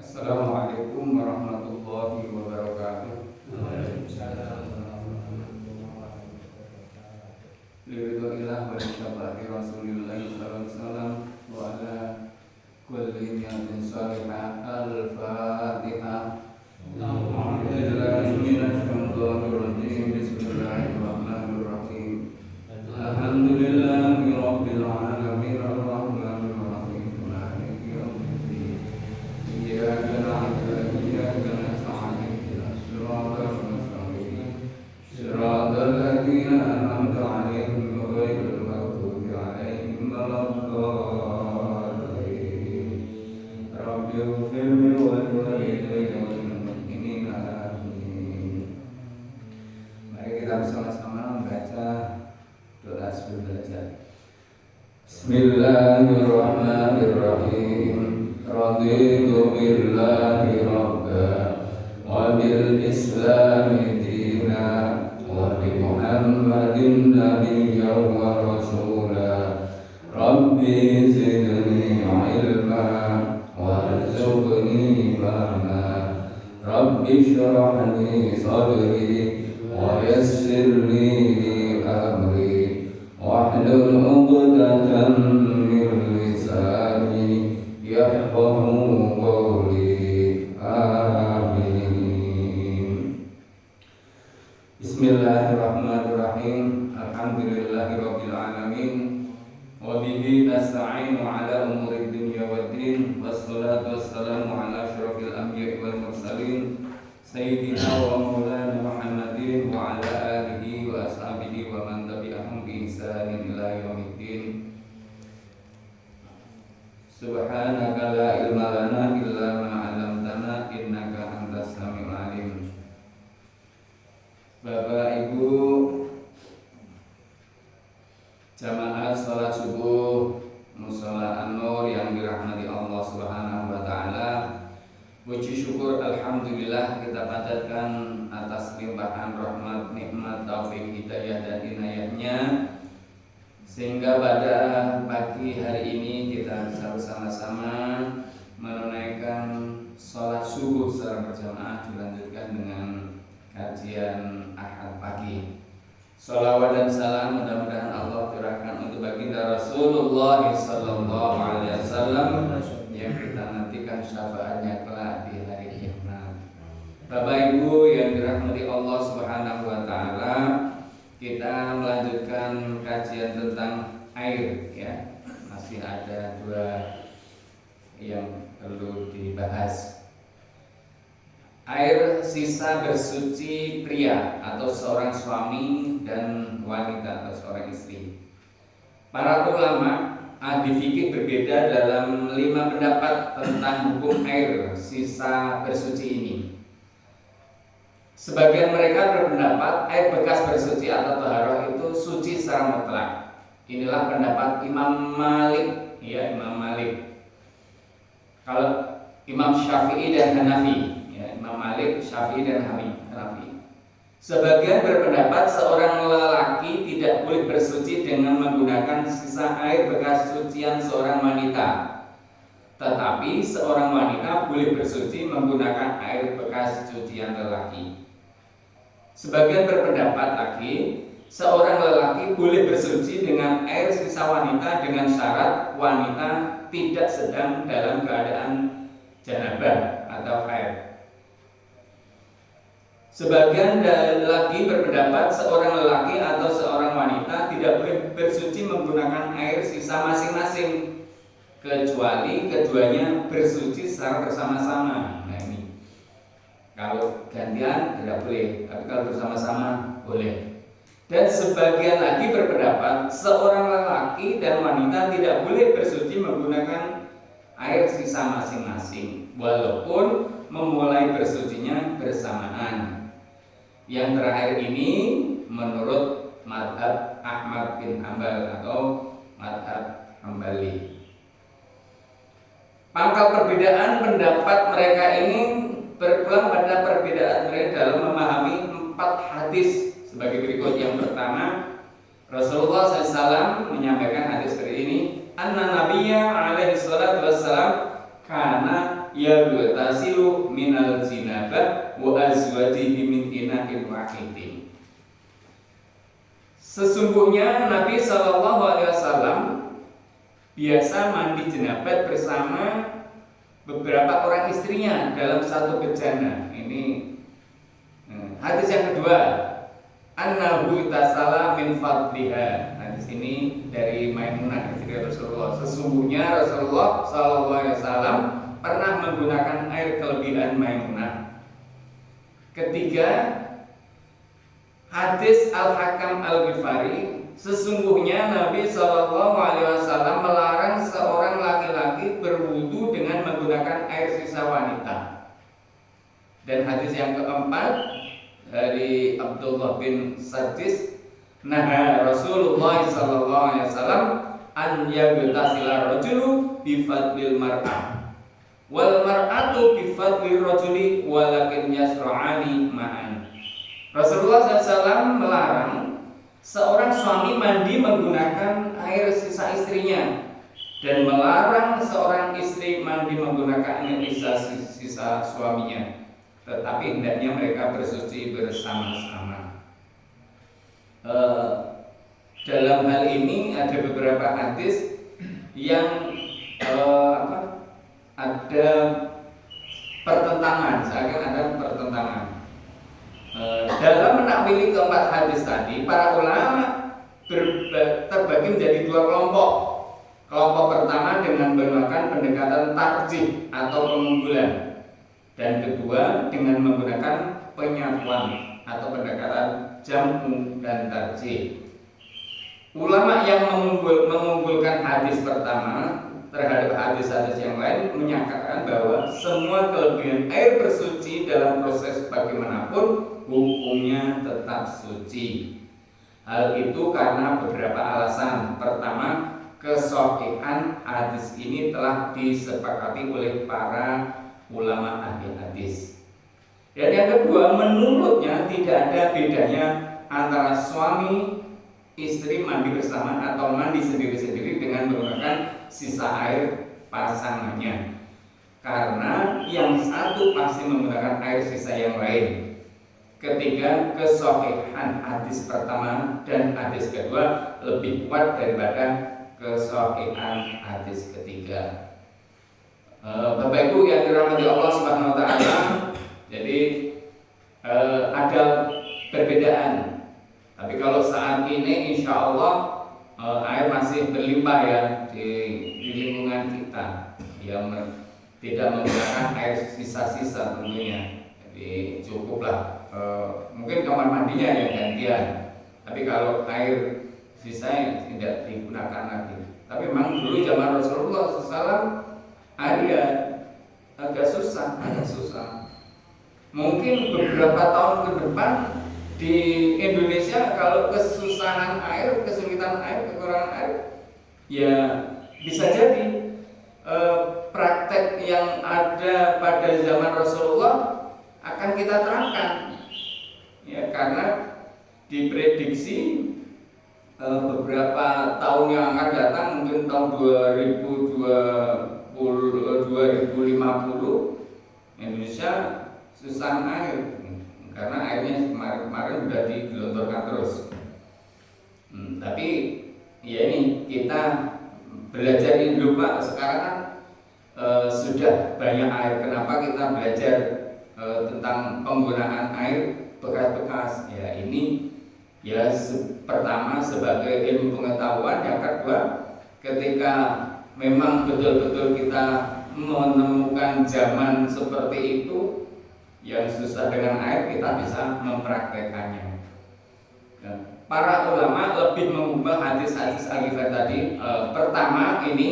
Assalamualaikum warahmatullahi wabarakatuh. Waalaikumsalam warahmatullahi wabarakatuh. Liridhoillah wa lisyafaati Rasulillah sallallahu alaihi wasallam wa ala kulli niyatin salihah. Al-Fatihah. Bismillahirrahmanirrahim. Alhamdulillahi rabbil alamin arrahmanir rahim maliki yaumiddin. Iyyaka na'budu wa iyyaka nasta'in ihdinas siratal mustaqim siratal ladzina an'amta 'alaihim ghairil maghdubi 'alaihim waladdallin. Rabbi ighfirli wa li walidayya wa lil mu'minina amin. Mari kita bersama-sama membaca doa sebelum belajar. Bismillahirrahmanirrahim. Raditu billahi rabba wa bil islami dina wa bi Muhammadin nabiyyan wa rasula. Rabbi zidni ilma warzuqni fahma. Rabbi shrah li sadri wa yassir li amri wahlul 'uqdatam min lisani yafqahu qawli. Amin. Bismillahirrahmanirrahim. Alhamdulillahirabbil alamin. Wa bihi nasta'inu ala umuri dunya waddin. Wassalatu wassalamu ala asyrafil anbiya'i wal mursalin sayyidina wa maulana Muhammadin wa ala alihi wa ashabihi wa man tabi'ahum bi ihsanin ila yaumiddin. Subhanaka la ilma lana illa ma 'allamtana innaka antas samiul alim. Bapak Ibu jamaah salat subuh mushola An-Nur yang dirahmati Allah Subhanahu wa taala, puji syukur alhamdulillah kita panjatkan atas limpahan rahmat, nikmat, taufik, hidayah dan inayahnya sehingga pada pagi hari ini kita bisa bersama-sama menunaikan sholat subuh secara berjamaah dilanjutkan dengan kajian Ahad pagi. Sholawat dan salam mudah-mudahan Allah curahkan untuk baginda Rasulullah sallallahu alaihi wasallam yang kita nantikan syafaatnya kelak di hari kiamat. Bapak Ibu yang dirahmati Allah Subhanahu wa taala, kita melanjutkan kajian tentang air ya. Masih ada dua yang perlu dibahas. Air sisa bersuci pria atau seorang suami dan wanita atau seorang istri. Para ulama ahli fikih berbeda dalam 5 pendapat tentang hukum air sisa bersuci ini. Sebagian mereka berpendapat air bekas bersuci atau taharah itu suci secara mutlak. Inilah pendapat Imam Malik, ya Imam Malik. Kalau Imam Syafi'i dan Hanafi, ya Imam Malik, Syafi'i dan Hanafi. Sebagian berpendapat seorang lelaki tidak boleh bersuci dengan menggunakan sisa air bekas sucian seorang wanita. Tetapi seorang wanita boleh bersuci menggunakan air bekas cucian lelaki. Sebagian berpendapat lagi, seorang lelaki boleh bersuci dengan air sisa wanita dengan syarat wanita tidak sedang dalam keadaan janabah atau haid. Sebagian lagi berpendapat seorang lelaki atau seorang wanita tidak boleh bersuci menggunakan air sisa masing-masing kecuali keduanya bersuci secara bersama-sama. Nah ini kalau gantian tidak boleh, tapi kalau bersama-sama boleh. Dan sebagian lagi berpendapat seorang lelaki dan wanita tidak boleh bersuci menggunakan air sisa masing-masing walaupun memulai bersucinya bersamaan. Yang terakhir ini menurut madhab Ahmad bin Hanbal atau madhab Hambali. Pangkal perbedaan pendapat mereka ini berpulang pada perbedaan mereka dalam memahami 4 hadis sebagai berikut. Yang pertama, Rasulullah SAW menyampaikan hadis seperti ini, anna nabiyya alaihi salatu wassalam kana yaghtasilu minal jinabah wa azwajihi min ina'in wahidin. Sesungguhnya Nabi Shallallahu Alaihi Wasallam biasa mandi jenabat bersama beberapa orang istrinya dalam satu bejana. Ini hadis yang kedua, annahu tasala min fadliha. Hadis ini dari Maimunah istri Rasulullah. Sesungguhnya Rasulullah Shallallahu Alaihi Wasallam pernah menggunakan air kelebihan Maimunah. Ketiga, hadis Al-Hakam Al-Ghifari, sesungguhnya Nabi Shallallahu Alaihi Wasallam melarang seorang laki-laki berwudu dengan menggunakan air sisa wanita. Dan hadis yang keempat dari Abdullah bin Sadis, nah Rasulullah Shallallahu Alaihi Wasallam an yaghtasila rajulu bi fadlil mar'ah wal mar'atu bi fadlir rajuli walakin yasra'ani ma'an. Rasulullah SAW melarang seorang suami mandi menggunakan air sisa istrinya dan melarang seorang istri mandi menggunakan air sisa suaminya, tetapi hendaknya mereka bersuci bersama-sama. Dalam hal ini ada beberapa hadis yang ada pertentangan, seakan ada pertentangan. Dalam menakwili keempat hadis tadi, para ulama terbagi menjadi dua kelompok. Kelompok pertama dengan menggunakan pendekatan tarjih atau pengunggulan, dan kedua dengan menggunakan penyatuan atau pendekatan jam'u dan tarjih. Ulama yang mengunggulkan hadis pertama terhadap hadis-hadis yang lain menyatakan bahwa semua kelebihan air bersuci dalam proses bagaimanapun hukumnya tetap suci. Hal itu karena beberapa alasan. Pertama, kesohihan hadis ini telah disepakati oleh para ulama ahli hadis. Dan yang kedua, menurutnya tidak ada bedanya antara suami istri mandi bersama atau mandi sendiri-sendiri dengan menggunakan sisa air pasangannya, karena yang satu pasti menggunakan air sisa yang lain. Ketiga, kesohihan hadis pertama dan hadis kedua lebih kuat daripada kesohihan hadis ketiga. Bapak Ibu yang dirahmati Allah Subhanahu Wa Taala, jadi ada perbedaan. Tapi kalau saat ini insya Allah air masih berlimpah ya di lingkungan kita, yang tidak menggunakan air sisa-sisa tentunya. Jadi cukuplah mungkin kamar mandinya yang gantian. Tapi kalau air sisa tidak digunakan lagi. Tapi memang dulu zaman Rasulullah SAW air agak susah. Mungkin beberapa tahun ke depan di Indonesia kalau kesusahan air, kesulitan air, kekurangan air, ya bisa jadi praktek yang ada pada zaman Rasulullah akan kita terapkan, ya, karena diprediksi beberapa tahun yang akan datang, mungkin tahun 2050 Indonesia susah air, karena airnya kemarin sudah digelontorkan terus. Tapi ya ini kita belajar ini dulu Pak. Sekarang kan sudah banyak air. Kenapa kita belajar tentang penggunaan air bekas-bekas? Ya ini ya pertama sebagai ilmu pengetahuan. Yang kedua, ketika memang betul-betul kita menemukan zaman seperti itu yang susah dengan air, kita bisa mempraktekannya. Para ulama lebih mengubah hadis-hadis Al-Ghifari tadi. Pertama, ini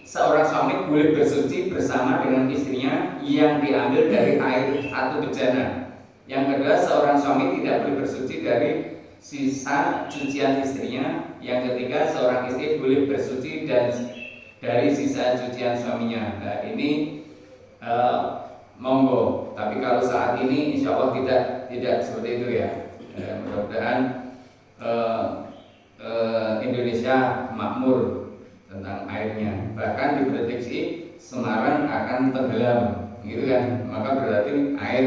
seorang suami boleh bersuci bersama dengan istrinya yang diambil dari air satu bejana. Yang kedua, seorang suami tidak boleh bersuci dari sisa cucian istrinya. Yang ketiga, seorang istri boleh bersuci dan dari sisa cucian suaminya. Nah, ini monggo. Tapi kalau saat ini insya Allah tidak seperti itu ya. Mudah-mudahan Indonesia makmur tentang airnya. Bahkan diprediksi Semarang akan tenggelam gitu kan, maka berarti air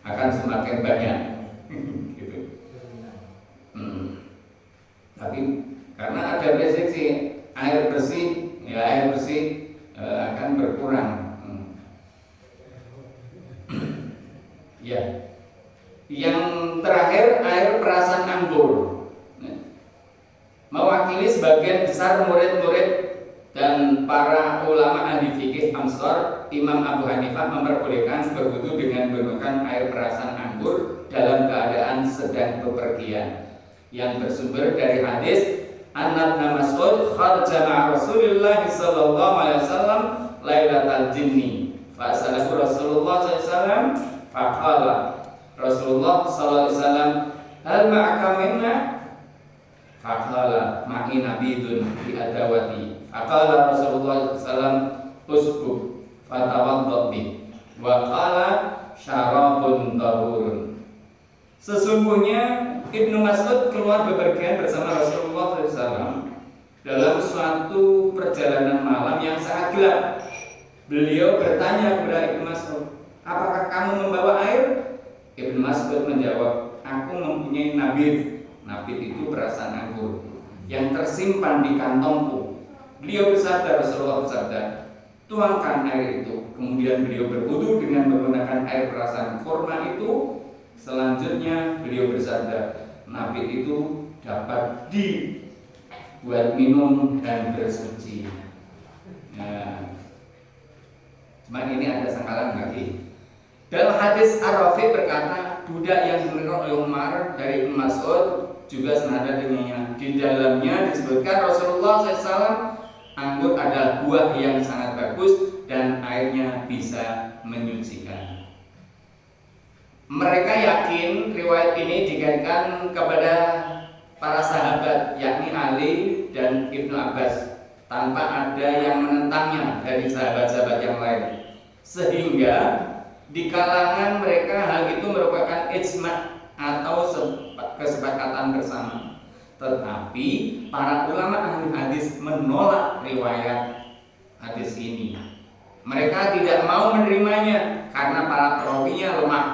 akan semakin banyak gitu. Tapi karena ada prediksi air bersih akan berkurang. Ya. Yang terakhir air perasan anggur, mewakili sebagian besar murid-murid dan para ulama ahli fikih Ansor. Imam Abu Hanifah memperbolehkan berwudu dengan menggunakan air perasan anggur dalam keadaan sedang bepergian, yang bersumber dari hadis Ibnu Mas'ud kharaja ma'a Rasulillah sallallahu alaihi wasallam lailatal jinni fa salahu Rasulullah sallallahu alaihi wasallam faqala Rasulullah sallallahu alaihi wasallam hal ma'aka minna faqala ma'i nabidun fi adawati faqala Rasulullah sallallahu alaihi wasallam usbuk fatawadda bi wa qala syarabun tahurun. Sesungguhnya Ibnu Mas'ud keluar bepergian bersama Rasulullah SAW dalam suatu perjalanan malam yang sangat gelap. Beliau bertanya kepada Ibnu Mas'ud, apakah kamu membawa air? Ibnu Mas'ud menjawab, aku mempunyai nabid. Nabid itu perasan anggur yang tersimpan di kantongku. Beliau bersabda, Rasulullah bersabda, tuangkan air itu. Kemudian beliau berwudu dengan menggunakan air perasan kurma itu. Selanjutnya beliau bersabda, nabid itu dapat dibuat minum dan bersuci. Nah, cuman ini ada sangkalan lagi. Dalam hadis Ar-Rafi berkata, budak yang diminum oleh Umar dari Ibnu Mas'ud juga senada dengannya. Di dalamnya disebutkan Rasulullah SAW, anggur adalah buah yang sangat bagus dan airnya bisa menyucikan. Mereka yakin riwayat ini dikaitkan kepada para sahabat, yakni Ali dan Ibnu Abbas, tanpa ada yang menentangnya dari sahabat-sahabat yang lain, sehingga di kalangan mereka hal itu merupakan ijma atau kesepakatan bersama. Tetapi para ulama ahli hadis menolak riwayat hadis ini. Mereka tidak mau menerimanya karena para perawinya lemah,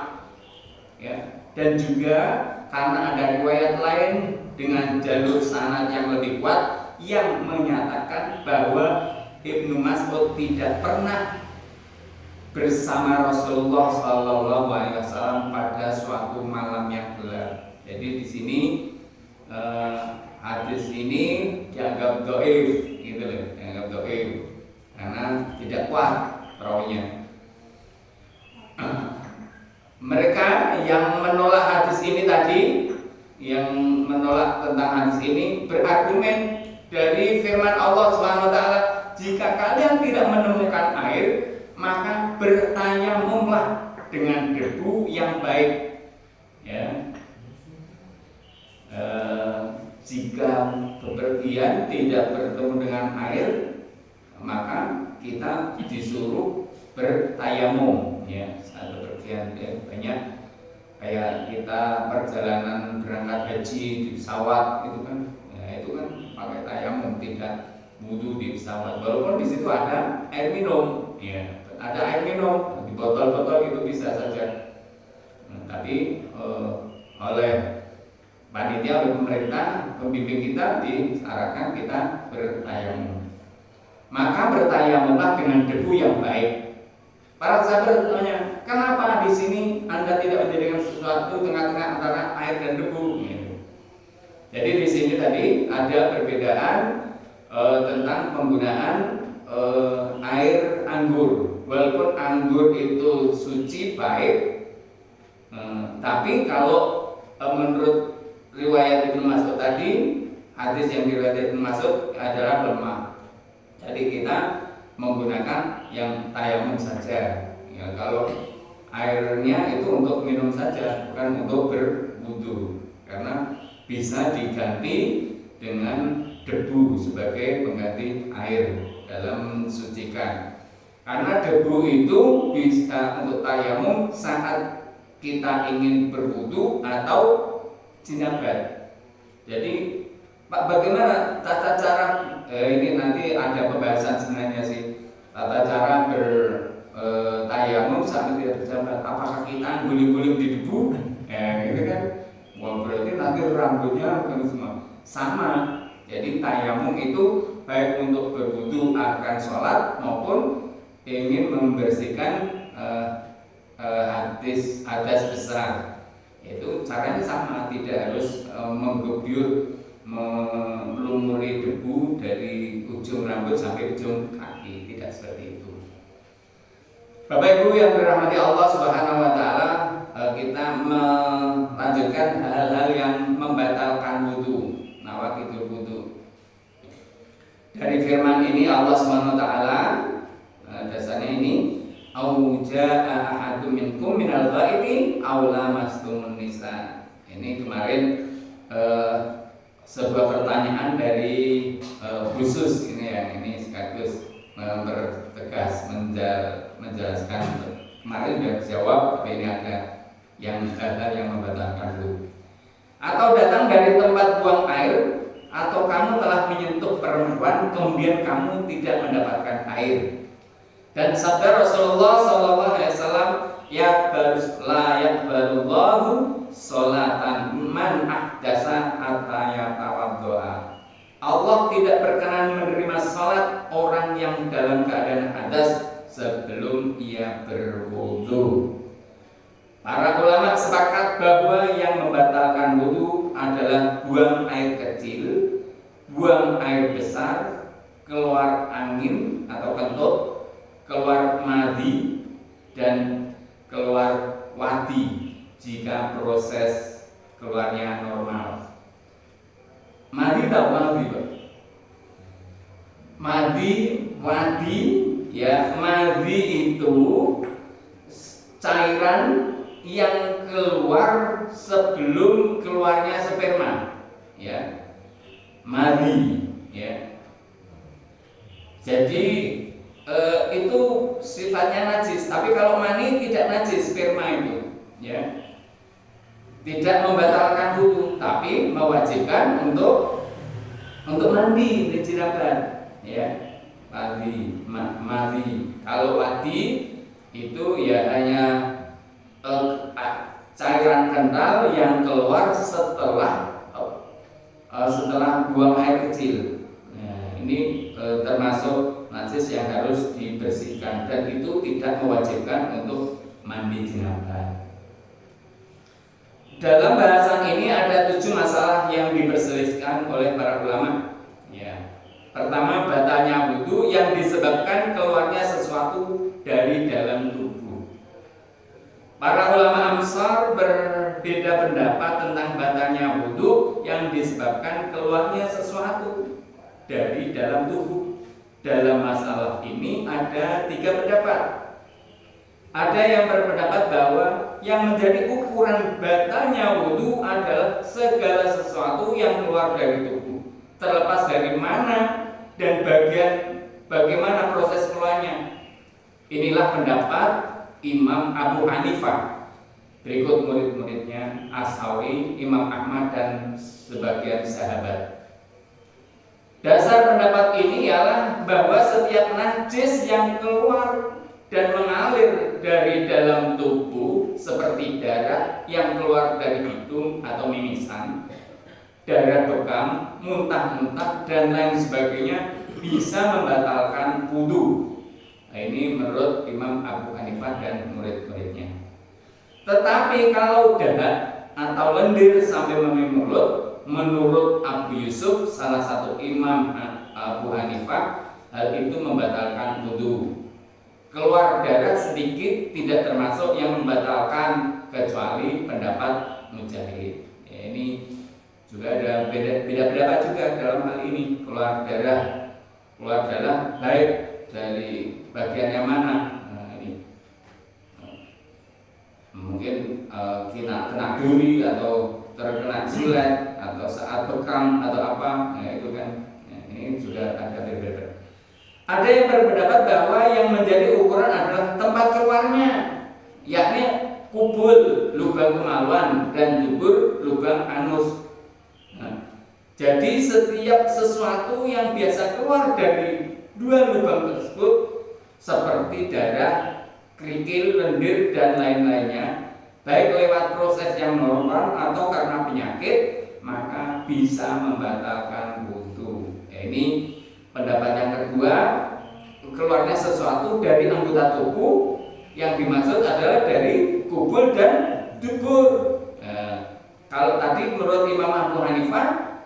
ya, dan juga karena ada riwayat lain dengan jalur sanad yang lebih kuat yang menyatakan bahwa Ibnu Mas'ud tidak pernah bersama Rasulullah SAW pada suatu malam yang gelap. Jadi di sini hadis ini dianggap dhaif, gitu loh, dianggap dhaif karena tidak kuat perawinya. Mereka yang menolak hadis ini tadi, yang menolak tentang hadis ini, berargumen dari firman Allah SWT, jika kalian tidak menemukan air, maka bertayamumlah dengan debu yang baik, ya. Jika bepergian tidak bertemu dengan air, maka kita disuruh bertayamum, ya. Saat bepergian, ya, banyak kayak kita perjalanan berangkat haji di pesawat itu kan, ya, itu kan pakai tayamum, tidak wudu di pesawat, walaupun di situ ada air minum, ya, ada air minum di botol-botol itu bisa saja. Tapi oleh panitia, oleh pemerintah, pembimbing kita disarankan kita bertayamum. Maka bertayamumlah dengan debu yang baik. Para sahabat bertanya, kenapa di sini Anda tidak menjadikan sesuatu tengah-tengah antara air dan debu? Jadi di sini tadi ada perbedaan tentang penggunaan air anggur. Walaupun anggur itu suci baik, tapi kalau menurut riwayat Ibnu Mas'ud tadi, hadis yang diriwayatkan Ibnu Mas'ud adalah lemah. Jadi kita menggunakan yang tayamum saja. Ya, kalau airnya itu untuk minum saja, bukan untuk berwudu, karena bisa diganti dengan debu sebagai pengganti air dalam mensucikan. Karena debu itu bisa untuk tayamum saat kita ingin berwudu atau jinabat. Jadi Pak, bagaimana tata cara ini nanti ada pembahasan sebenarnya sih, tata cara bertayamum kena guling-guling di debu, ya gitu kan. Wah, berarti nanti rambutnya kan semua sama. Jadi tayamum itu baik untuk berwudu akan sholat maupun ingin membersihkan hadas besar. Itu caranya sama, tidak harus menggebyur melumuri debu dari ujung rambut sampai ujung kaki, tidak seperti itu. Bapak Ibu yang dirahmati Allah Subhanahu wa taala, kita melanjutkan hal-hal yang membatalkan wudu, nawaqidul wudu. Dari firman ini Allah Subhanahu wa taala, dasarnya ini au jaa ahadum minkum minal ghaiti aw lamastumun nisa. Ini kemarin sebuah pertanyaan dari khusus ini ya, ini sekaligus mempertegas menjelaskan. Kemarin sudah dijawab, tapi ini ada yang hal-hal yang membatalkan wudu. Atau datang dari tempat buang air, atau kamu telah menyentuh perempuan kemudian kamu tidak mendapatkan air. Dan sabda Rasulullah SAW, la yaqbalullahu sholatan man ahdasa hatta yatawaddoa. Allah tidak berkenan menerima salat orang yang dalam keadaan hadas sebelum ia berwudu. Para ulama sepakat bahwa yang membatalkan wudu adalah buang air kecil, buang air besar, keluar angin atau kentut, keluar madhi, dan keluar wadi jika proses keluarnya normal. Madhi tahu madhi, Pak? Madhi, wadi, ya, madhi itu cairan yang keluar sebelum keluarnya sperma, ya, madhi, ya. Jadi itu sifatnya najis, tapi kalau mani tidak najis, sperma itu, ya, tidak membatalkan wudu, tapi mewajibkan untuk mandi di jiraban, ya, mandi. Kalau wadi itu ya hanya cairan kental yang keluar setelah buang air kecil. Nah, ini termasuk najis yang harus dibersihkan, dan itu tidak mewajibkan untuk mandi janabah. Dalam bahasan ini ada 7 masalah yang diperselisihkan oleh para ulama. Ya. Pertama, batalnya wudu yang disebabkan keluarnya sesuatu dari dalam tubuh. Para ulama Amsar berbeda pendapat tentang batalnya wudu yang disebabkan keluarnya sesuatu dari dalam tubuh. Dalam masalah ini ada 3 pendapat. Ada yang berpendapat bahwa yang menjadi ukuran batalnya wudu adalah segala sesuatu yang keluar dari tubuh, terlepas dari mana dan bagaimana proses keluarnya. Inilah pendapat Imam Abu Hanifah. Berikut murid-muridnya As-Sauri, Imam Ahmad, dan sebagian sahabat. Dasar pendapat ini ialah bahwa setiap najis yang keluar dan mengalir dari dalam tubuh seperti darah yang keluar dari hidung atau mimisan, darah bekam, muntah-muntah, dan lain sebagainya bisa membatalkan wudu. Nah, ini menurut Imam Abu Hanifah dan murid-muridnya. Tetapi kalau dahak atau lendir sampai memenuhi mulut, menurut Abu Yusuf, salah satu imam Abu Hanifah, hal itu membatalkan wudu. Keluar darah sedikit tidak termasuk yang membatalkan kecuali pendapat Mujahid. Ya, ini juga ada beda pendapat juga dalam hal ini. Keluar darah baik dari bagian yang mana? Nah, ini mungkin kena duri atau terkena jilat atau saat bekam atau apa, nah itu kan, nah, ini juga ada berbeda. Ada yang berpendapat bahwa yang menjadi ukuran adalah tempat keluarnya, yakni kubul, lubang kemaluan, dan dubur, lubang anus. Nah, jadi setiap sesuatu yang biasa keluar dari 2 lubang tersebut, seperti darah, kerikil, lendir, dan lain-lainnya, baik lewat proses yang normal atau karena penyakit, maka bisa membatalkan wudu. Ini pendapat yang kedua, keluarnya sesuatu dari anggota tubuh yang dimaksud adalah dari kubul dan dubur. Kalau tadi menurut Imam Abu Hanifah,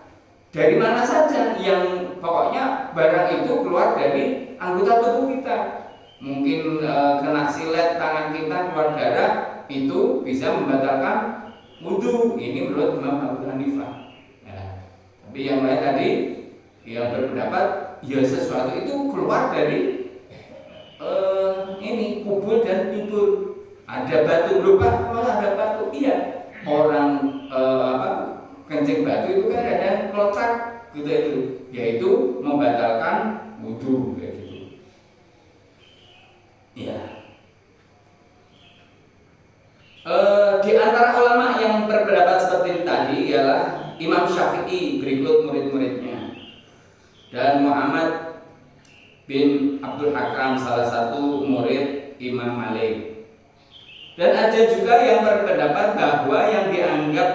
dari mana saja yang pokoknya barang itu keluar dari anggota tubuh kita. Mungkin kena silet tangan kita keluar darah, itu bisa membatalkan wudu. Ini menurut Imam Abu Hanifah. Tapi yang lain tadi yang berpendapat ya sesuatu itu keluar dari ini kubul dan dubur. Ada batu, lupa kalau ada batu, iya. Orang kencing batu itu kan ada kelotak gitu itu, yaitu membatalkan wudu kayak gitu. Ya. Di antara ulama yang berpendapat seperti tadi ialah Imam Syafi'i berikut murid-muridnya dan Muhammad bin Abdul Hakam, salah satu murid Imam Malik. Dan ada juga yang berpendapat bahwa yang dianggap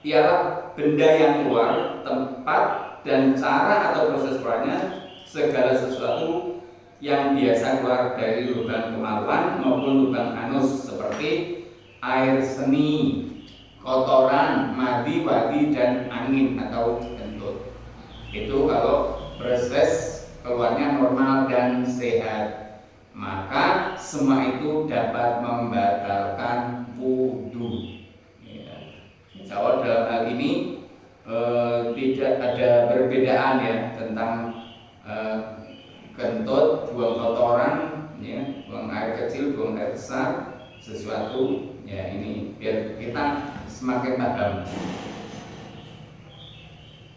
ialah benda yang keluar, tempat dan cara atau proses keluarnya segala sesuatu yang biasa keluar dari lubang kemaluan maupun lubang anus, seperti air seni, kotoran, madi, wadi, dan angin atau kentut. Itu kalau proses keluarnya normal dan sehat, maka semua itu dapat membatalkan wudu. Insya Allah dalam hal ini tidak ada perbedaan ya tentang kentut, buang kotoran, ya, buang air kecil, buang air besar, sesuatu ya, ini biar kita semakin paham.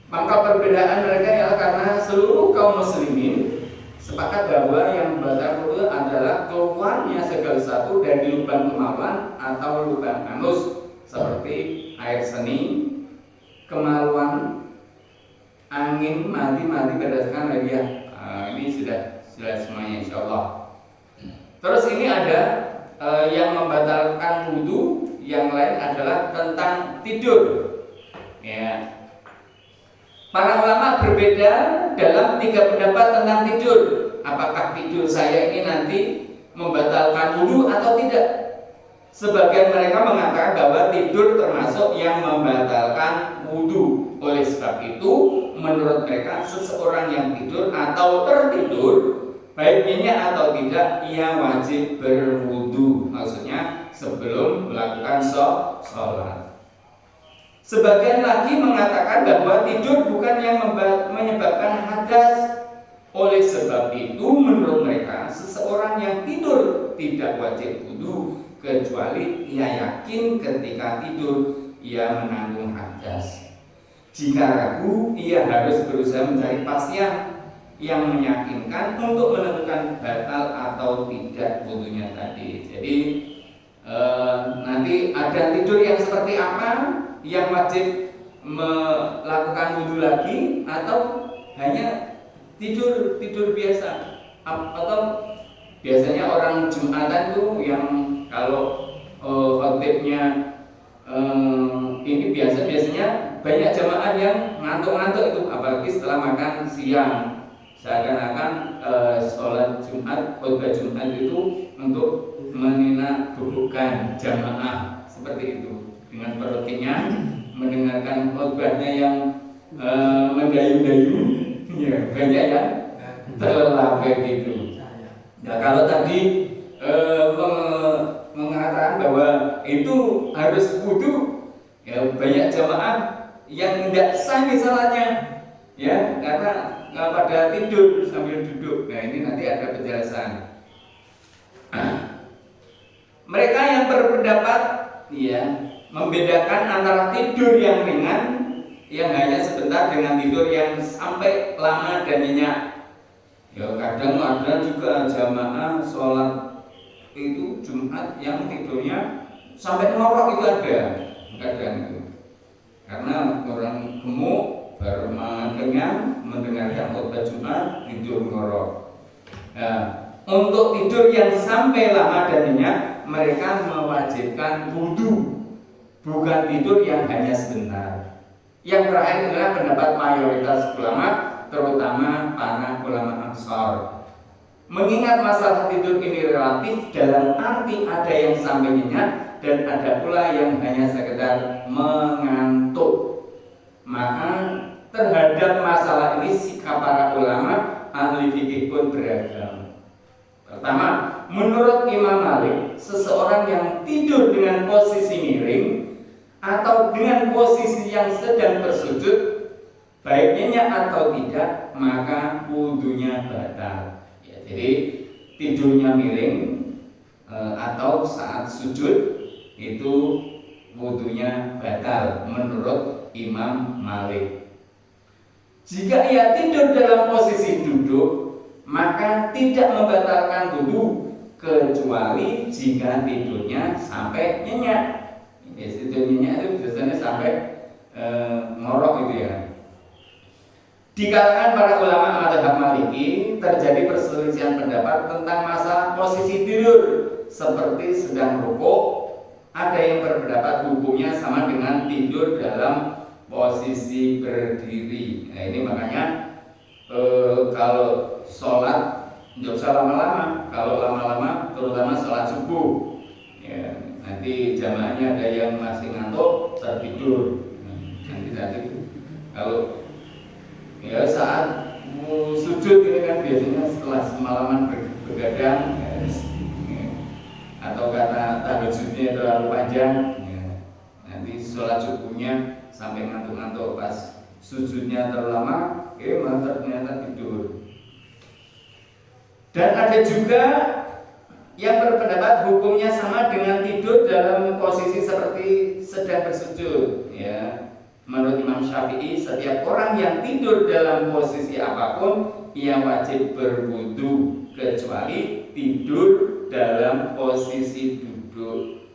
Maka perbedaan mereka ialah karena seluruh kaum muslimin sepakat bahwa yang membatalkan wudu adalah keluarnya segala sesuatu dari lubang kemaluan atau lubang anus, seperti air seni, kemaluan, angin, madi berdasarkan hadiah. Ini sudah semuanya insya Allah. Terus ini ada yang membatalkan wudu, yang lain adalah tentang tidur. Ya. Para ulama berbeda dalam 3 pendapat tentang tidur. Apakah tidur saya ini nanti membatalkan wudu atau tidak? Sebagian mereka mengatakan bahwa tidur termasuk yang membatalkan wudu. Oleh sebab itu, menurut mereka seseorang yang tidur atau tertidur, baik nyenyak atau tidak, ia wajib berwudu. Maksudnya sebelum melakukan sholat. Sebagian lagi mengatakan bahwa tidur bukan yang menyebabkan hadas. Oleh sebab itu, menurut mereka seseorang yang tidur tidak wajib wudu kecuali ia yakin ketika tidur ia menanggung hadas. Jika ragu, ia harus berusaha mencari pastian yang meyakinkan untuk menentukan batal atau tidak wudunya tadi. Jadi nanti ada tidur yang seperti apa yang wajib melakukan wudu lagi, atau hanya tidur biasa, atau biasanya orang Jumatan tuh yang kalau khotibnya ini biasanya banyak jamaah yang ngantuk-ngantuk itu, apalagi setelah makan siang. Seakan-akan sholat Jumat, khotbah Jumat itu untuk meninabuhkan jamaah seperti itu, dengan perutnya mendengarkan khotbahnya yang mendayu-dayu, ya, banyak yang terlelap kayak gitu. Nah, kalau tadi mengatakan bahwa itu harus wudu, ya banyak jamaah yang tidak sah misalnya, ya, karena pada tidur sambil duduk. Nah, ini nanti ada penjelasan. Mereka yang berpendapat, ya, membedakan antara tidur yang ringan yang hanya sebentar dengan tidur yang sampai lama dan nyenyak. Ya, kadang ada juga jamaah sholat itu Jumat yang tidurnya sampai ngorok, itu ada kadang itu. Karena orang gemuk baru kenyang mendengarkan khotbah Jumat tidur ngorok. Nah, untuk tidur yang sampai lama dan nyenyak, mereka mewajibkan wudu, bukan tidur yang hanya sebentar. Yang terakhir adalah pendapat mayoritas ulama, terutama para ulama Ansor. Mengingat masalah tidur ini relatif, dalam arti ada yang sampai nyenyak dan ada pula yang hanya sekedar mengantuk. Maka terhadap masalah ini sikap para ulama ahli fikih pun beragam. Pertama, menurut Imam Malik, seseorang yang tidur dengan posisi miring atau dengan posisi yang sedang bersujud, baik nyenyak atau tidak, maka wudunya batal. Ya, jadi tidurnya miring atau saat sujud itu wudunya batal menurut Imam Malik. Jika ia tidur dalam posisi duduk, maka tidak membatalkan wudu kecuali jika tidurnya sampai nyenyak. Ya, tidur nyenyak itu biasanya sampai ngorok gitu ya. Di kalangan para ulama mazhab Maliki terjadi perselisihan pendapat tentang masalah posisi tidur, seperti sedang rukuk. Ada yang berpendapat hukumnya sama dengan tidur dalam posisi berdiri. Nah, ini makanya kalau sholat nggak usah lama-lama. Kalau lama-lama, terutama sholat subuh, ya, nanti jamaahnya ada yang masih ngantuk tertidur. Nanti kalau ya saat sujud ini kan biasanya setelah semalaman begadang, ya, atau karena tahajudnya terlalu panjang, ya, nanti sholat subuhnya sampai ngantuk-ngantuk, pas sujudnya terlalu lama, malah ternyata tidur. Dan ada juga yang berpendapat hukumnya sama dengan tidur dalam posisi seperti sedang bersujud. Ya, menurut Imam Syafi'i, setiap orang yang tidur dalam posisi apapun, ia wajib berwudu kecuali tidur dalam posisi duduk.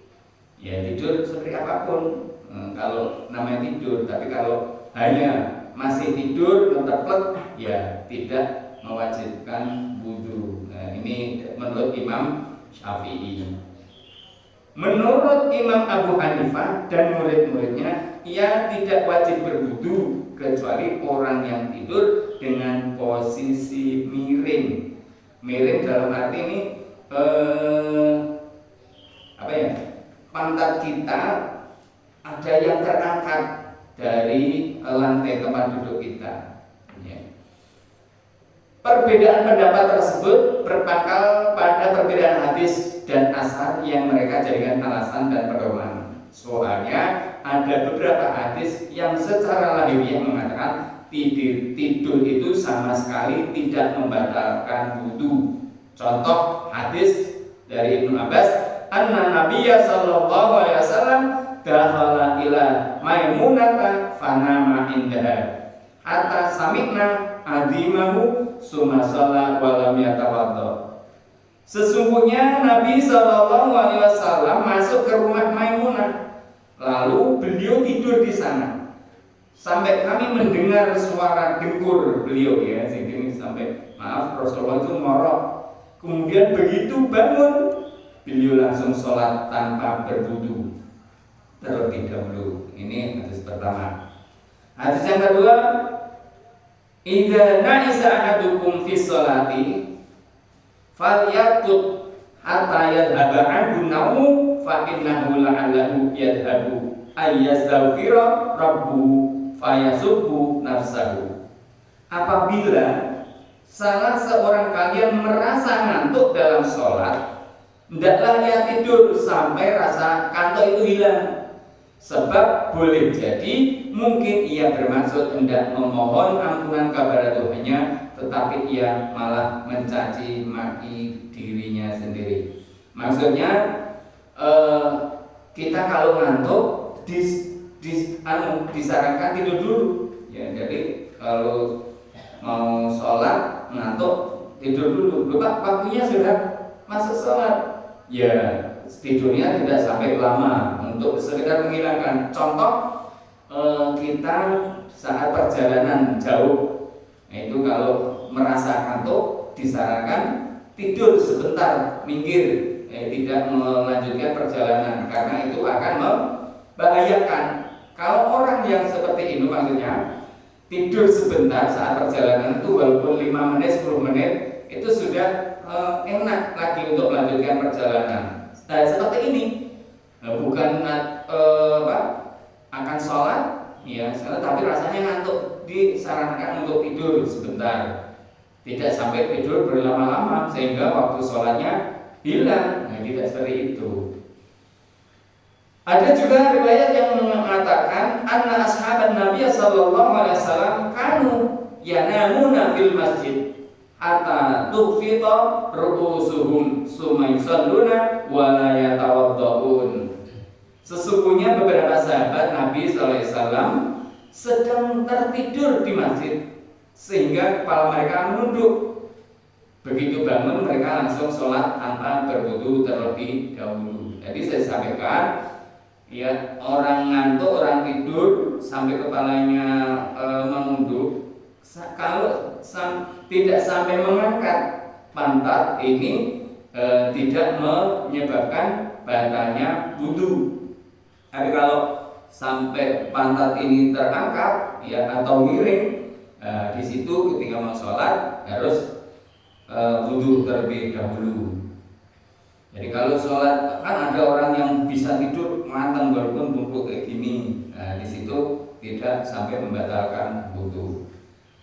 Ya, tidur seperti apapun. Kalau namanya tidur, tapi kalau hanya masih tidur ngeteplek, ya tidak mewajibkan wudu. Nah, ini menurut Imam Syafi'i. Menurut Imam Abu Hanifah dan murid-muridnya, ia tidak wajib berwudu kecuali orang yang tidur dengan posisi miring. Miring dalam arti ini pantat kita ada yang terangkat dari lantai tempat duduk kita. Ya. Perbedaan pendapat tersebut berpangkal pada perbedaan hadis dan asar yang mereka jadikan alasan dan pedoman. Soalnya ada beberapa hadis yang secara lahiriah mengatakan tidur itu sama sekali tidak membatalkan wudu. Contoh hadis dari Ibnu Abbas, anna Nabiyya sallallahu alaihi wasallam dakhala ila Maimunata fanama indaha hatta sami'na adimahu summa shalla wa lam yatawadda. Sesungguhnya Nabi sallallahu alaihi wasallam masuk ke rumah Maimunah, lalu beliau tidur di sana sampai kami mendengar suara dengkur beliau, ya, jadi sampai Rasulullah itu ngorok. Kemudian begitu bangun, beliau langsung sholat tanpa berwudu terlebih dahulu. Ini hadis pertama. Hadis yang kedua, idza na'isa ahadukum fi sholati falyaqut hatta yadhhaba anhu naumu fa innahu la'allahu yadhhabu ayyastaghfira rabbuhu fayasubbu nafsahu. Apabila salah seorang kalian merasa ngantuk dalam sholat, hendaklah ia tidur sampai rasa kantuk itu hilang. Sebab boleh jadi mungkin ia bermaksud hendak memohon ampunan kepada Tuhannya, tetapi ia malah mencaci maki dirinya sendiri. Maksudnya kita kalau ngantuk disarankan tidur dulu. Ya, jadi kalau mau sholat ngantuk tidur dulu. Lupa waktunya sudah masuk sholat, ya tidurnya tidak sampai lama untuk sekedar menghilangkan. Contoh kita saat perjalanan jauh, itu kalau merasa ngantuk disarankan tidur sebentar, minggir, tidak melanjutkan perjalanan karena itu akan membahayakan. Kalau orang yang seperti ini maksudnya tidur sebentar saat perjalanan itu walaupun 5 menit, 10 menit itu sudah enak lagi untuk melanjutkan perjalanan. Seperti ini bukan akan sholat ya, tapi rasanya ngantuk, disarankan untuk tidur sebentar, tidak sampai tidur berlama-lama sehingga waktu sholatnya hilang. Tidak seperti itu. Ada juga riwayat yang mengatakan anna ashaban Nabi sallallahu alaihi wasallam kanu yanamuna fil masjid hatta tughfita ru'usuhum summa yusalluna wa la yatawaddaun. Sesungguhnya beberapa sahabat Nabi sallallahu alaihi wasallam sedang tertidur di masjid sehingga kepala mereka menunduk. Begitu bangun mereka langsung sholat tanpa berwudu terlebih dahulu. Jadi saya sampaikan ya, orang ngantuk, orang tidur sampai kepalanya menunduk, kalau tidak sampai mengangkat pantat ini tidak menyebabkan batalnya wudu. Tapi kalau sampai pantat ini terangkat ya atau miring, di situ ketika mau sholat harus wudu terlebih dahulu. Jadi kalau sholat kan ada orang yang bisa tidur matang walaupun bungkuk kayak gini, di situ tidak sampai membatalkan wudu.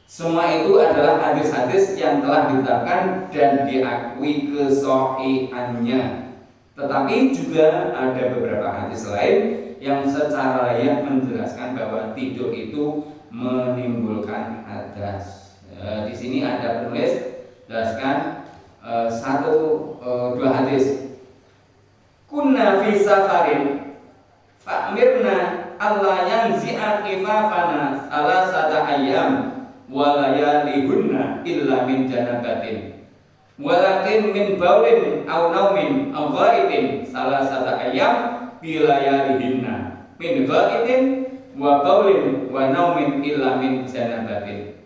Semua itu adalah hadis-hadis yang telah ditetapkan dan diakui kesohihannya. Tetapi juga ada beberapa hadis lain yang secara layak menjelaskan bahwa tidur itu menimbulkan hadas. Di sini ada penulis jelaskan dua hadis. Kunna fi safarin fa'mirna alla yanzi'a khifafana salasata ayyam wa layalihunna illa min janabatin walakin min baulin aw naumin aw ghaibin salasata ayyam bi layalihinna min ghaibin wa baulin wa naumin illa min janabatin.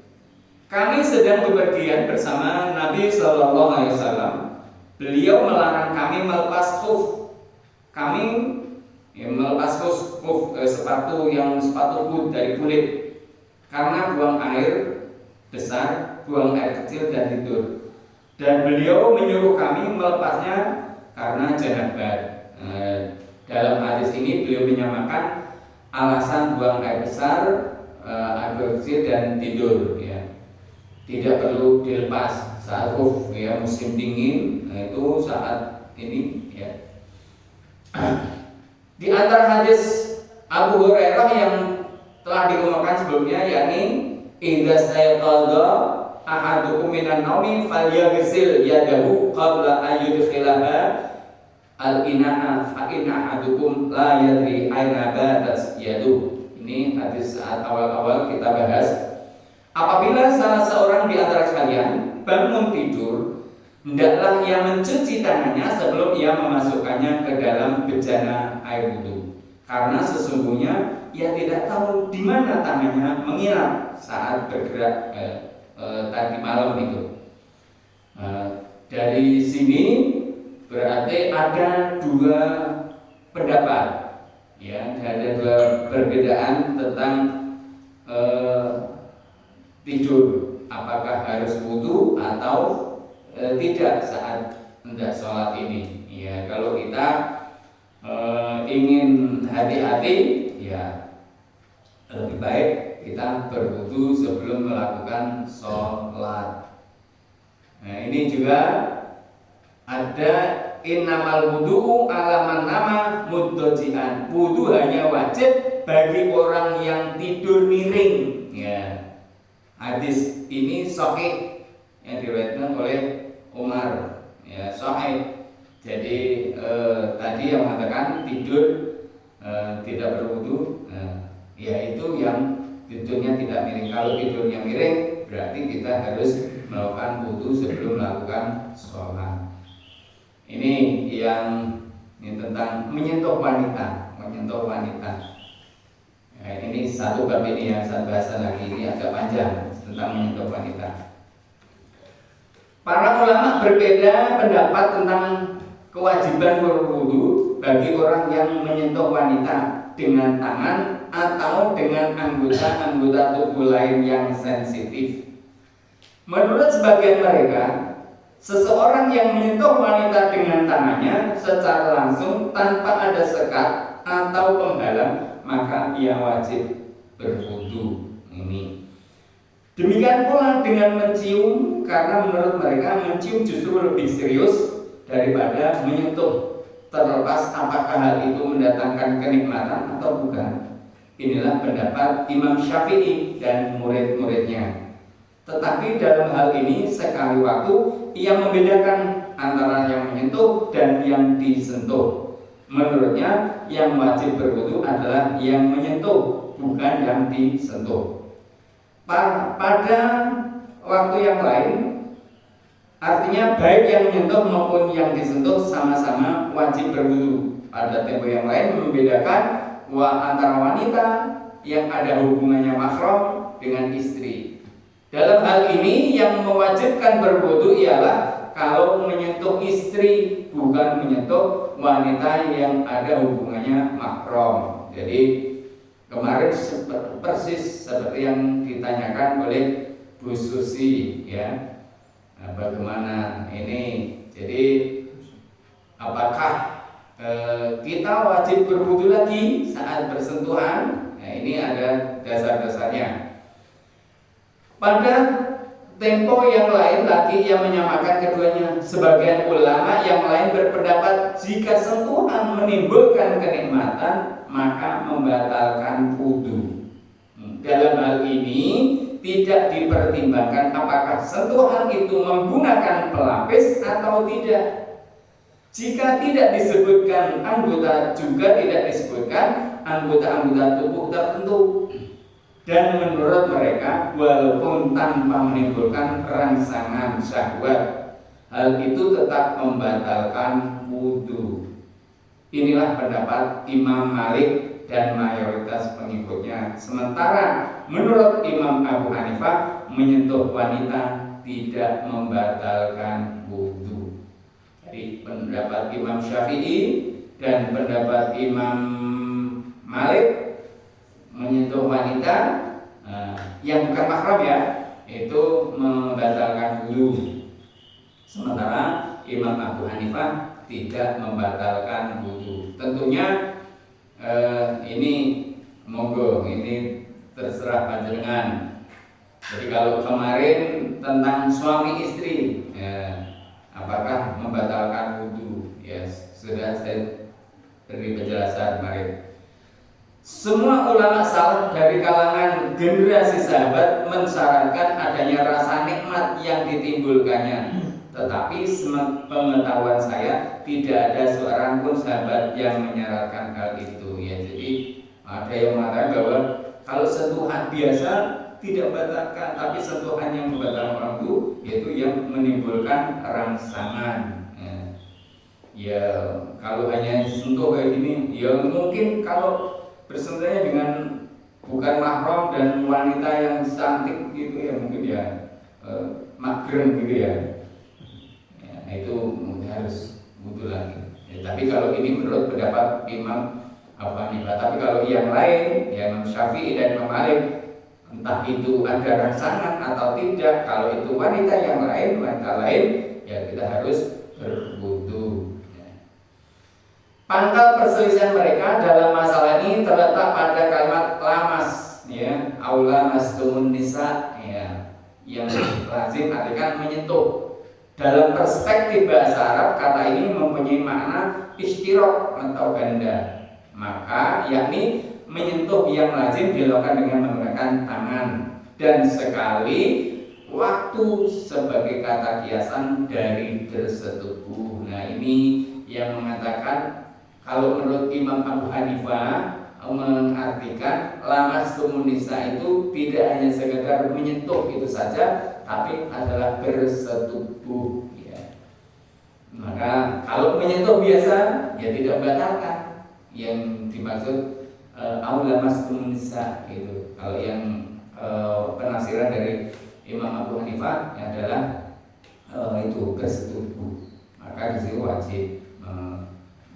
Kami sedang bepergian bersama Nabi Sallallahu Alaihi Wasallam. Beliau melarang kami melepas khuf. Kami melepas khuf, sepatu boot dari kulit karena buang air besar, buang air kecil dan tidur. Dan beliau menyuruh kami melepasnya karena janabat. Dalam hadis ini beliau menyamakan alasan buang air besar, air kecil dan tidur. Ya. Tidak perlu dilepas saat ya musim dingin, itu saat ini ya. Di antara hadis Abu Hurairah yang telah dikemukakan sebelumnya yakni idza sayqadha ahadukum minan naumi falyaghsil yadahu qabla an yudkhilaha al-ina'a fa in ahadukum la yadri aina batat yadu. Ini hadis saat awal-awal kita bahas. Apabila salah seorang di antara kalian bangun tidur, hendaklah ia mencuci tangannya sebelum ia memasukkannya ke dalam bejana air wudu. Karena sesungguhnya ia tidak tahu di mana tangannya menginap saat bergerak tadi malam itu. Dari sini berarti ada dua pendapat, ya, ada dua perbedaan tentang tidur, apakah harus wudu atau tidak saat hendak sholat ini. Ya, kalau kita ingin hati-hati, ya lebih baik kita berwudu sebelum melakukan sholat. Nah, ini juga ada innamal wudu alaman nama muddojian. Wudu hanya wajib bagi orang yang tidur miring. Ya. Hadis ini sahih yang diriwayatkan oleh Umar, ya sahih. Jadi tadi yang mengatakan tidur tidak berwudu, yaitu yang tidurnya tidak miring. Kalau tidurnya miring, berarti kita harus melakukan wudu sebelum melakukan sholat. Ini tentang menyentuh wanita. Ini satu bab ini yang saya bahas lagi, ini agak panjang tentang menyentuh wanita. Para ulama berbeda pendapat tentang kewajiban berwudu bagi orang yang menyentuh wanita dengan tangan atau dengan anggota-anggota tubuh lain yang sensitif. Menurut sebagian mereka, seseorang yang menyentuh wanita dengan tangannya secara langsung tanpa ada sekat atau penghalang, maka ia wajib berwudu. Ini. Demikian pula dengan mencium, karena menurut mereka mencium justru lebih serius daripada menyentuh, terlepas apakah hal itu mendatangkan kenikmatan atau bukan. Inilah pendapat Imam Syafi'i dan murid-muridnya. Tetapi dalam hal ini sekali waktu ia membedakan antara yang menyentuh dan yang disentuh. Menurutnya yang wajib berwudu adalah yang menyentuh, bukan yang disentuh. Pada waktu yang lain, artinya baik yang menyentuh maupun yang disentuh sama-sama wajib berwudu. Pada tempo yang lain membedakan antara wanita yang ada hubungannya mahram dengan istri. Dalam hal ini yang mewajibkan berwudu ialah kalau menyentuh istri, bukan menyentuh wanita yang ada hubungannya mahram. Jadi kemarin persis seperti yang ditanyakan oleh Bu Susi, ya. Bagaimana ini? Jadi apakah kita wajib berwudu lagi saat bersentuhan? Nah, ini ada dasar-dasarnya. Pada tempo yang lain lagi yang menyamakan keduanya. Sebagian ulama yang lain berpendapat jika sentuhan menimbulkan kenikmatan maka membatalkan wudu. Dalam hal ini tidak dipertimbangkan apakah sentuhan itu menggunakan pelapis atau tidak. Jika tidak disebutkan anggota, juga tidak disebutkan anggota-anggota tubuh tertentu. Dan menurut mereka, walaupun tanpa menimbulkan rangsangan syahwat, hal itu tetap membatalkan wudu. Inilah pendapat Imam Malik dan mayoritas pengikutnya. Sementara menurut Imam Abu Hanifah, menyentuh wanita tidak membatalkan wudu. Jadi pendapat Imam Syafi'i dan pendapat Imam Malik, menyentuh wanita yang bukan mahram ya, itu membatalkan wudu. Sementara Imam Abu Hanifah tidak membatalkan wudu. Tentunya ini monggo, ini terserah panjenengan. Jadi kalau kemarin tentang suami istri, apakah membatalkan wudu? Ya, sudah saya beri penjelasan kemarin. Semua ulama salaf dari kalangan generasi sahabat mensyaratkan adanya rasa nikmat yang ditimbulkannya. Tetapi pengetahuan saya tidak ada seorang pun sahabat yang menyarankan hal itu. Ya, jadi ada yang mengatakan bahwa kalau sentuhan biasa tidak membatalkan, tapi sentuhan yang membatalkan orang itu yaitu yang menimbulkan rangsangan. Ya, kalau hanya sentuh kayak gini, ya mungkin kalau bersentuhnya dengan bukan mahram dan wanita yang cantik gitu ya, mungkin ya magrem gitu ya. Itu harus wudu lagi. Ya, tapi kalau ini menurut pendapat Imam Abu Hanifah. Tapi kalau yang lain, ya Imam Syafi'i dan Imam Malik, entah itu ada rangsangan atau tidak, kalau itu wanita lain, ya kita harus berwudu. Pangkal perselisihan mereka dalam masalah ini terletak pada kalimat lamas, ya, aula mastumun nisa, ya, yang lazim artikan menyentuh. Dalam perspektif bahasa Arab, kata ini mempunyai makna istirok atau ganda. Maka yakni menyentuh yang lazim dilakukan dengan menggunakan tangan dan sekali waktu sebagai kata kiasan dari bersetubuh. Nah, ini yang mengatakan kalau menurut Imam Abu Hanifah mengartikan lamastumun nisa itu tidak hanya sekedar menyentuh itu saja, tapi adalah bersetubuh, ya. Maka kalau menyentuh biasa ya tidak membatalkan. Yang dimaksud lamastumun nisa itu. Kalau yang penafsiran dari Imam Abu Hanifah adalah itu bersetubuh, maka di sini wajib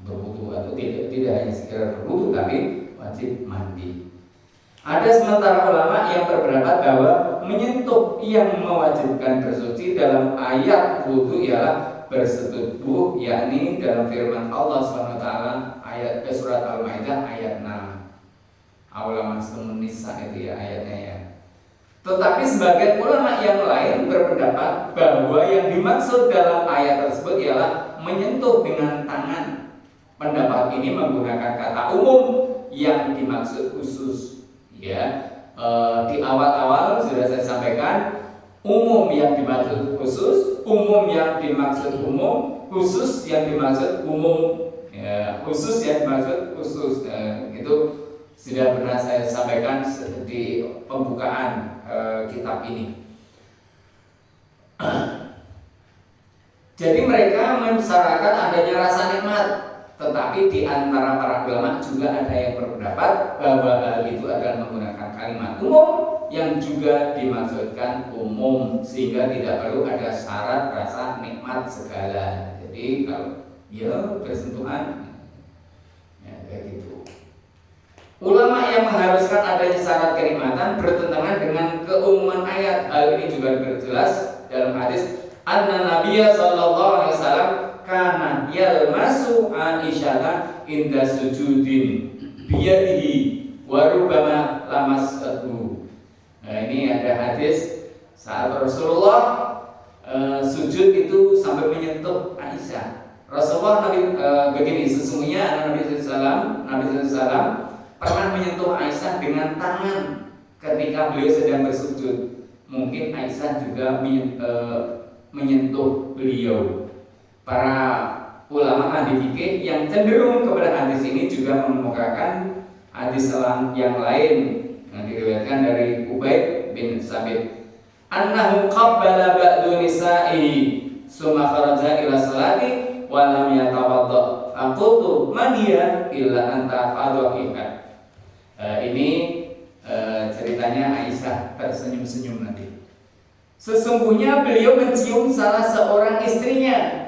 berwudu, atau tidak hanya sekedar berwudu tapi wajib mandi. Ada sementara ulama yang berpendapat bahwa menyentuh yang mewajibkan bersuci dalam ayat wudu ialah bersetubuh, yakni dalam firman Allah SWT ayat surat Al-Maidah ayat 6. Ulama Nisa itu ya ayatnya ya. Tetapi sebagian ulama yang lain berpendapat bahwa yang dimaksud dalam ayat tersebut ialah menyentuh dengan tangan. Pendapat ini menggunakan kata umum yang dimaksud khusus. Ya, di awal-awal sudah saya sampaikan umum yang dimaksud khusus, umum yang dimaksud umum, khusus yang dimaksud umum, ya, khusus yang dimaksud khusus. Itu sudah pernah saya sampaikan di pembukaan kitab ini. Jadi mereka mensyaratkan adanya rasa nikmat, tetapi di antara para ulama juga ada yang berpendapat bahwa hal itu adalah menggunakan kalimat umum yang juga dimaksudkan umum, sehingga tidak perlu ada syarat rasa nikmat segala. Jadi kalau ya bersentuhan ya kayak gitu. Ulama yang mengharuskan adanya syarat kenikmatan bertentangan dengan keumuman ayat. Hal ini juga diperjelas dalam hadis anna Nabiyya sallallahu alaihi wasallam kana yalmasu Aisyah inda sujudin biyadihi wa rubbama lamasathu. Nah, ini ada hadis saat Rasulullah sujud itu sampai menyentuh Aisyah. Rasulullah begini, sesungguhnya Nabi SAW pernah menyentuh Aisyah dengan tangan ketika beliau sedang bersujud. Mungkin Aisyah juga menyentuh beliau. Para ulama ahli fikih yang cenderung kepada hadis ini juga mengemukakan hadis yang lain yang diriwayatkan dari Ubaid bin Sabit annahu qabbala ba'du nisa'i summa kharaja ila salati wa lam yatawadda faqultu man hiya illa anta fadhaqika. Ini ceritanya Aisyah tersenyum-senyum nanti. Sesungguhnya beliau mencium salah seorang istrinya,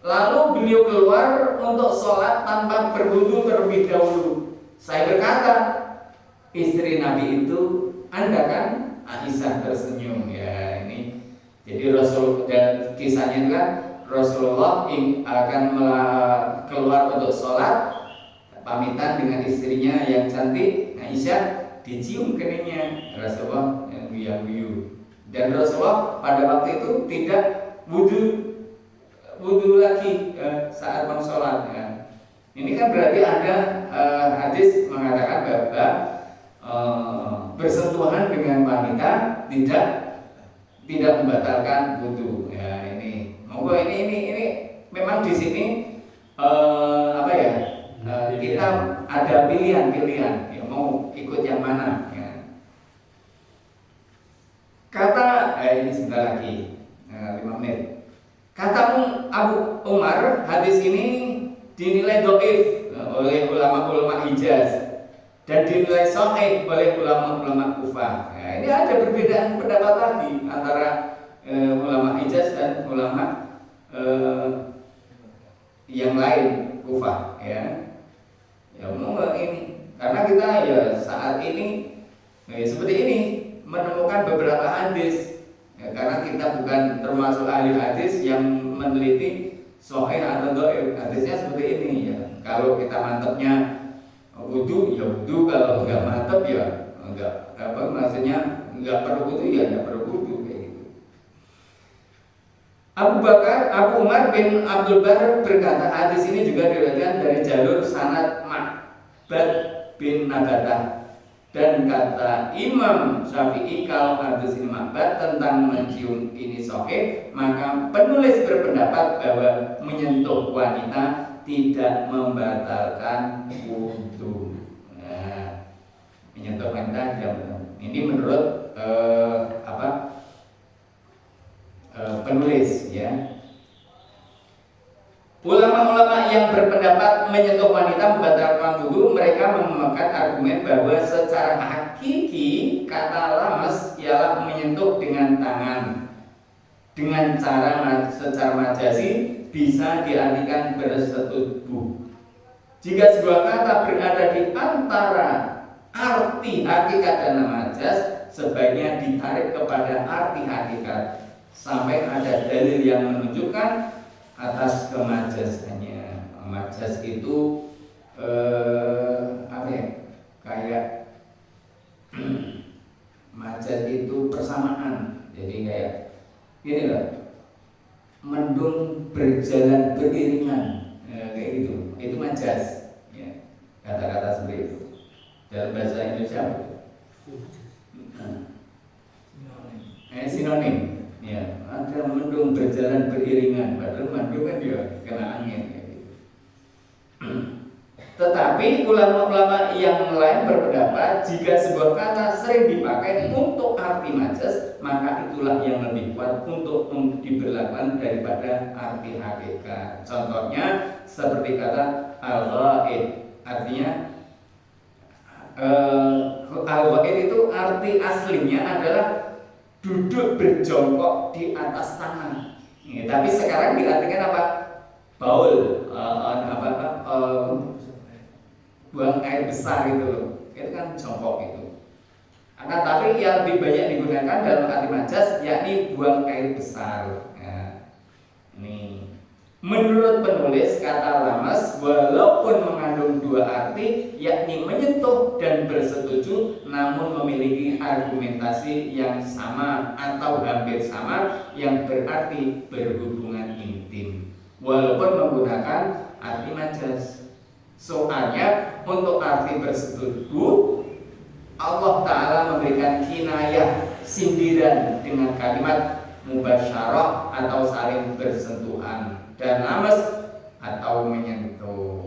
lalu beliau keluar untuk sholat tanpa berwudu terlebih dahulu. Saya berkata, istri Nabi itu Anda kan? Aisyah tersenyum. Ya ini. Jadi Rasul dan kisahnya kan Rasulullah akan keluar untuk sholat, pamitan dengan istrinya yang cantik Aisyah, dicium keningnya Rasulullah yang guyu-guyu. Dan Rasulullah pada waktu itu tidak wudu lagi saat mau sholat. Ya. Ini kan berarti ada hadis mengatakan bahwa bersentuhan dengan wanita tidak membatalkan wudu. Ya ini, monggo ini memang di sini apa ya? Kita ada pilihan ya, mau ikut yang mana? Ya. Kata ini sebentar lagi 5 menit. Kata Abu Umar, hadis ini dinilai dhaif oleh ulama-ulama Hijaz dan dinilai sahih oleh ulama-ulama Kufah. Ya, ini ada perbedaan pendapat lagi antara ulama Hijaz dan ulama yang lain Kufah. Ya mau nggak ini? Karena kita ya saat ini seperti ini menemukan beberapa hadis. Ya, karena kita bukan termasuk ahli hadis yang meneliti sahih atau dhaif. Hadisnya seperti ini ya. Kalau kita mantapnya wudu ya wudu, kalau enggak mantap ya enggak maksudnya enggak perlu wudu ya enggak perlu wudu kayak gitu. Abu Umar bin Abdul Bar berkata, hadis ini juga diriwayatkan dari jalur sanad Ma'bad bin Nabadah. Dan kata Imam Syafi'i, kalau hadis ini Ma'bad tentang mencium ini sahih, maka penulis berpendapat bahwa menyentuh wanita tidak membatalkan wudu. Nah, menyentuh wanita tidak membatalkan. Ini menurut penulis ya. Ulama-ulama yang berpendapat menyentuh wanita membatalkan wudu, mereka memakan argumen bahwa secara hakiki kata lamas ialah menyentuh dengan tangan. dengan secara majazi bisa diartikan bersetubuh. Jika sebuah kata berada di antara arti hakikat dan majaz, sebaiknya ditarik kepada arti hakikat sampai ada dalil yang menunjukkan atas kemajazannya. Majaz itu kayak majaz itu persamaan. Jadi kayak gini loh, mendung berjalan beriringan, kayak gitu. Itu majaz, ya. Kata-kata seperti itu dalam bahasa Indonesia apa? Sinonim. Ya, ada mendung berjalan beriringan, padahal mendung kan dia kena angin, kayak gitu. Tetapi ulama-ulama yang lain berpendapat jika sebuah kata sering dipakai untuk arti majaz, maka itulah yang lebih kuat untuk diberlakukan daripada arti hakikat. Contohnya seperti kata al-ghaid, artinya al-ghaid itu arti aslinya adalah duduk berjongkok di atas tanah. Tapi sekarang diartikan apa? Baul, buang air besar itu kan jongkok itu. Tapi yang lebih banyak digunakan dalam arti majaz yakni buang air besar. Ini menurut penulis kata lamas walaupun mengandung dua arti yakni menyentuh dan bersetuju, namun memiliki argumentasi yang sama atau hampir sama yang berarti berhubungan intim walaupun menggunakan arti majaz. Soalnya untuk arti bersetubuh Allah Ta'ala memberikan kinayah sindiran dengan kalimat mubasyarah atau saling bersentuhan dan lamas atau menyentuh.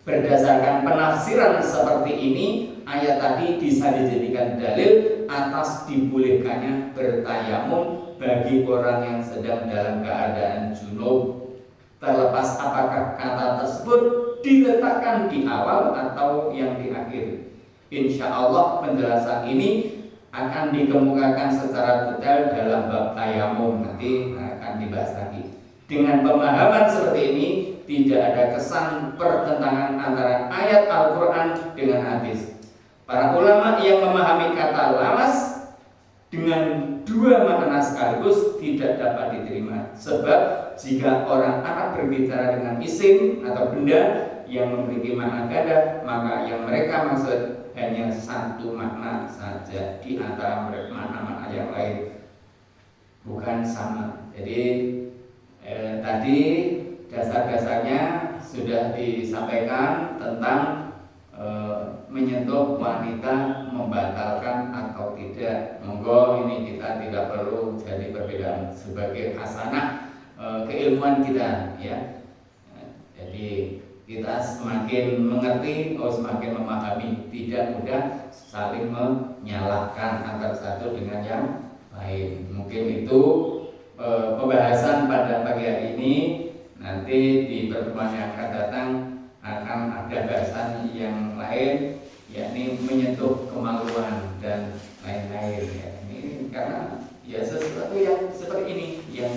Berdasarkan penafsiran seperti ini, ayat tadi bisa dijadikan dalil atas dibolehkannya bertayamum bagi orang yang sedang dalam keadaan junub, terlepas apakah kata tersebut diletakkan di awal atau yang di akhir. Insya Allah penjelasan ini akan dikemukakan secara detail dalam bab tayamum, nanti akan dibahas lagi. Dengan pemahaman seperti ini tidak ada kesan pertentangan antara ayat Al-Quran dengan hadis. Para ulama yang memahami kata lamas dengan dua makna sekaligus tidak dapat diterima, sebab jika orang Arab berbicara dengan isim atau benda yang memiliki makna ganda, maka yang mereka maksud hanya satu makna saja di antara makna-makna yang lain, bukan sama. Jadi tadi dasar-dasarnya sudah disampaikan tentang menyentuh wanita membatalkan atau tidak. Monggo ini kita tidak perlu jadi perbedaan sebagai hasanah keilmuan kita, ya. Jadi kita semakin mengerti, semakin memahami, tidak mudah saling menyalahkan antara satu dengan yang lain. Mungkin itu pembahasan pada pagi hari ini. Nanti di pertemuan yang akan datang akan ada bahasan yang lain, yakni menyentuh kemaluan dan lain-lain, ya. Ini karena ya sesuatu yang seperti ini yang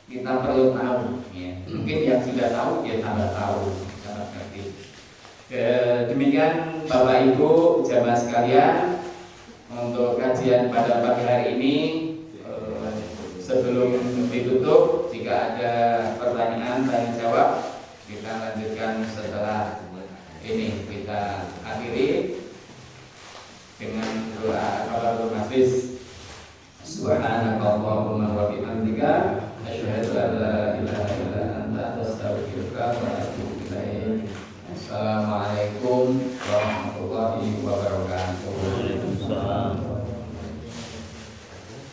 kita perlu tahu, ya. Mungkin yang sudah tahu dia tambah tahu, tambah ngerti. Demikian Bapak Ibu jamaah sekalian, untuk kajian pada pagi hari ini. Sebelum ditutup, jika ada pertanyaan tanya jawab kita lanjutkan setelah ini. Kita akhiri dengan doa kafaratul majlis. Subhanakallahumma wa bihamdika asyhadu an la ilaha illa anta astaghfiruka wa atubu ilaik. Assalamualaikum warahmatullahi wabarakatuh.